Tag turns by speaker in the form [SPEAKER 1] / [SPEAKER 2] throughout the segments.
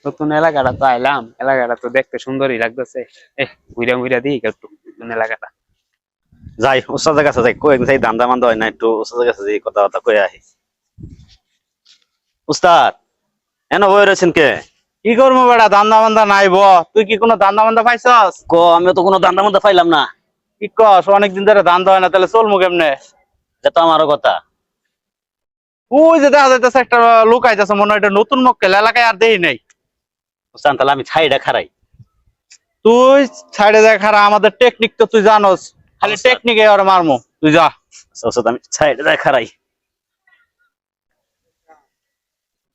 [SPEAKER 1] নতুন এলাকাটা তো আইলাম, এলাকাটা তো দেখতে সুন্দরই লাগতেছে। ঘুরা ঘুরা দিই একটু নতুন এলাকাটা।
[SPEAKER 2] যাই উস্তাদের কাছে যাই, কই যাই ধান্দা মান্দা হয় না, একটু উস্তাদের কাছে যাই কথাবার্তা কই আহি। উস্তাদ এন বই রয়েছেন কে?
[SPEAKER 3] কি করবো বেটা, ধান্দা মান্দা নাই ব। তুই কি কোনো ধান্দা মান্দা পাইছস?
[SPEAKER 2] আমি তো কোনো ধান্দা মান্দা পাইলাম না।
[SPEAKER 3] কি কস, অনেকদিন ধরে ধান্দা হয় না, তাহলে চলমু কেমনে?
[SPEAKER 2] এটা তো আমারও কথা।
[SPEAKER 3] ওই যে দেখা যাইতেছে একটা লোক আইতেছে, মনে হয় এটা নতুন মক্কেল, এলাকায় আর দেই নাই।
[SPEAKER 2] উস্তাদ তাহলে আমি ছাইটা খারাই।
[SPEAKER 3] তুই সাইডে যা খারা, আমাদের টেকনিক তো তুই জানোস, খালি
[SPEAKER 2] আচ্ছা।
[SPEAKER 3] টেকনিকে আর মারমু, তুই যা।
[SPEAKER 2] আচ্ছা উস্তাদ আমি ছাইটা খারাই।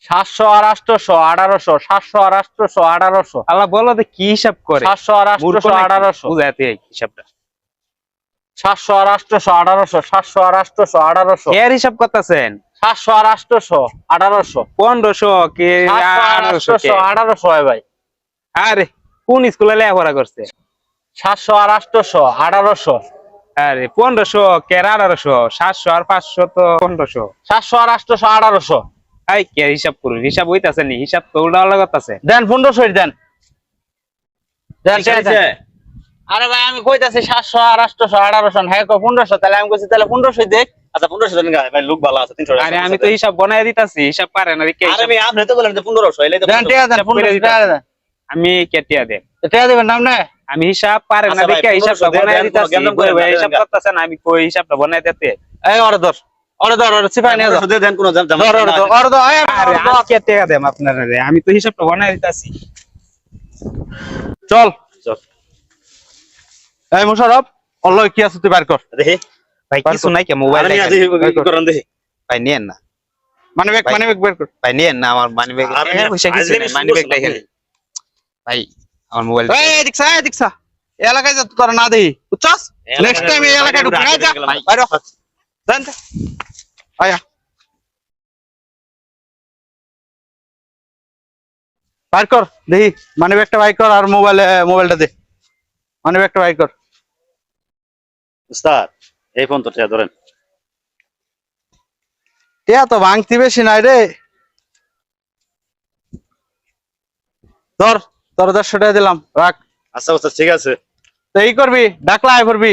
[SPEAKER 3] 700 আর 800 1800, 700 আর 800 1800,
[SPEAKER 1] আল্লাহ বলো তো কি হিসাব করে?
[SPEAKER 3] 700 আর 800 1800,
[SPEAKER 1] বুঝাতে হিসাবটা
[SPEAKER 3] 700 আর 800 1800, 700 আর 800 1800,
[SPEAKER 1] এর হিসাব করতেছেন?
[SPEAKER 3] 700 আর 800 1800,
[SPEAKER 1] 1500 কে 1800 কে?
[SPEAKER 3] 1800 হয় ভাই।
[SPEAKER 1] আরে কোন স্কুলে লেখাপড়া করছে?
[SPEAKER 3] 700 আর 800 1800,
[SPEAKER 1] আরে 1500 কে 1800? 700 আর 500 তো 1500।
[SPEAKER 3] 700 আর 800 1800,
[SPEAKER 1] এই কে হিসাব করুন? হিসাব হইতাছে নি? হিসাব তো উল্টা পাল্টা করতেছে।
[SPEAKER 3] দেন 1500 দেন। দেন
[SPEAKER 2] ঠিক আছে।
[SPEAKER 3] আরে ভাই আমি কইতাছি 700 আর 800 1800, হ্যাঁ কো 1500, তাহলে আমি কইছি তাহলে 1500 দেখ।
[SPEAKER 2] আচ্ছা 1500 টাকা ভাই, লোক ভালো আছে 300 টাকা।
[SPEAKER 1] আরে আমি তো হিসাব বানায় দিতাছি, হিসাব পারে না কে?
[SPEAKER 2] আরে ভাই আপনি তো বলেন যে 1500 এলাই তো
[SPEAKER 3] দেন ঠিক আছে, 1500 টাকা দেন।
[SPEAKER 1] আমি কেটিয়া দে,
[SPEAKER 3] টাকা দিবেন নাম না?
[SPEAKER 1] আমি হিসাব পারে না
[SPEAKER 2] আচ্ছা ভাই,
[SPEAKER 1] দেখে হিসাবটা
[SPEAKER 2] 1500
[SPEAKER 1] বানায়
[SPEAKER 2] দেন,
[SPEAKER 1] দিতাছি।
[SPEAKER 2] জ্ঞান করে
[SPEAKER 1] ভাই
[SPEAKER 2] দেন,
[SPEAKER 1] হিসাব
[SPEAKER 2] দেন।
[SPEAKER 1] করতেছেন, আমি কই হিসাবটা বানায় দিতে।
[SPEAKER 3] এই অর্ডার অর্ডার সিপাই নিয়ে যাও।
[SPEAKER 2] 1500 দেন, কোনো জাম
[SPEAKER 3] ধর অর্ডার এই
[SPEAKER 1] আরে আমি কেটিয়া দেম আপনারা, আমি তো হিসাবটা বানায় দিতাছি।
[SPEAKER 3] চল।
[SPEAKER 2] চল।
[SPEAKER 3] এই মোশাররফ, অল্লাহ কি আছে তুই বের কর।
[SPEAKER 2] দেখি
[SPEAKER 1] ভাই কিছু নাই কে? মোবাইল
[SPEAKER 2] আমি আজ কি করেন দেখি।
[SPEAKER 1] ভাই নিয়েন না,
[SPEAKER 3] মানি ব্যাগ বের কর।
[SPEAKER 1] ভাই নিয়েন না, আমার মানি ব্যাগ পয়সা কিছু নাই, মানি ব্যাগ দেখেন ভাই, আমার মোবাইল।
[SPEAKER 3] এই দেখছা এই এলাকায় যা তোরা না দেই, বুঝছস? নেক্সট টাইম এই এলাকায় ঢুকবি না, যা বাইরে দেন। আয়া বাইর কর দেখি, মানি ব্যাগটা বাইর কর আর মোবাইলটা দে। মানি ব্যাগটা বাইর কর।
[SPEAKER 2] উস্তাদ এই ফোন তো ধরেন।
[SPEAKER 3] টিয়া তো ভাঙতি বেশি নাই রে, ধর তোর 150 টাকা দিলাম, রাখ।
[SPEAKER 2] আচ্ছা উস্তাদ ঠিক আছে।
[SPEAKER 3] তো এই করবি, ডাকলা আয় করবি,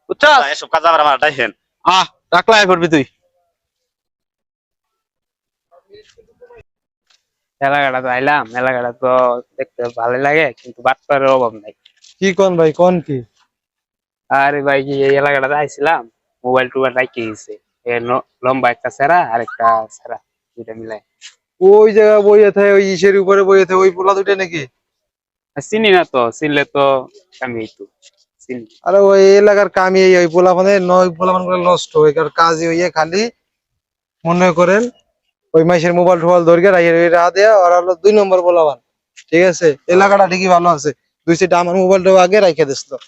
[SPEAKER 3] বুঝছস?
[SPEAKER 2] এসব কাজ আবার আমার ডাইছেন।
[SPEAKER 3] ডাকলা আয় করবি তুই।
[SPEAKER 1] এলাকাটা তো আইলাম, এলাকাটা তো দেখতে ভালো লাগে, কিন্তু বাটপারের অভাব নাই।
[SPEAKER 3] কি কোন ভাই, কোন কি?
[SPEAKER 1] আরে ভাই কি এই এলাকাটাতে আইছিলাম, মোবাইল টোবাইল রাখি গেছে, লম্বা একটা সেরা আর একটা সেরা, দুইটা মিলাই।
[SPEAKER 3] ওই জায়গা বইয়ে থাকে, ওই ইসের উপরে বইয়ে থাকে, ওই পোলা দুইটা নাকি?
[SPEAKER 1] চিনি না তো, চিনলে তো আমি একটু চিনি।
[SPEAKER 3] আরে ওই এলাকার কামি ওই পোলা মানে নয়, পোলা মানে নষ্ট হয়, কারণ কাজই হইয়ে খালি মনে করেন ওই মাইসের মোবাইল টোবাইল ধরিয়ে রাখা দেয়া, আর হলো 2 নম্বর পোলাবান। ঠিক আছে, এলাকাটা ঠিকই ভালো আছে, 2 সিট আমার মোবাইলটা আগে রাখে দিস তো।